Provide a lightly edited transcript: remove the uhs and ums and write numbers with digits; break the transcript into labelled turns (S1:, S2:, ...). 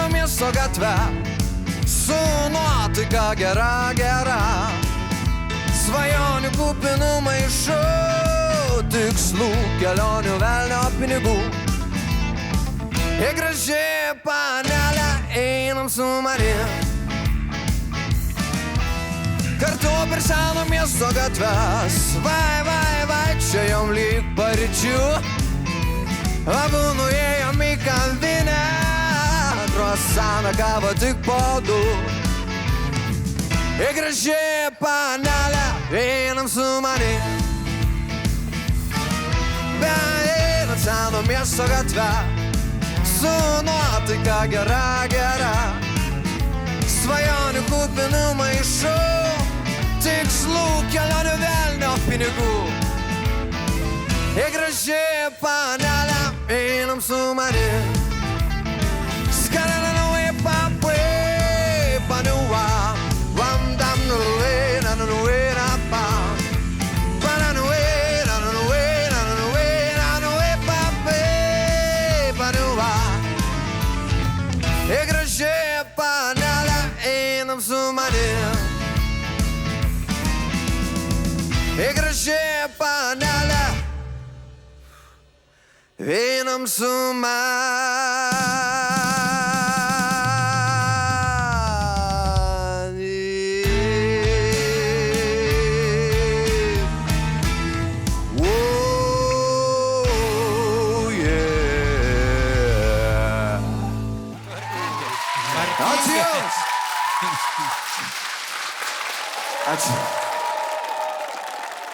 S1: Miesto gatve, su nuotaika gera, gera, svajonių kupinų maišų, tikslų kelionių velnio pinigų. Į graži panelę einam su manim, kartu per seno miesto gatves, vaikščiojom lyg paryčių, abu nuėjom į kavinę, kruasaną kavą tik po du. Į graži panelę einam su manim, einant seno miesto gatve, su nuotaika gera, gera, svajonių kupinų maišų, tikslų kelionių velnio pinigų. Į graži panelę einam su manim, Į graži panelę einam su manim, į graži panelę einam su manim. Ačiū.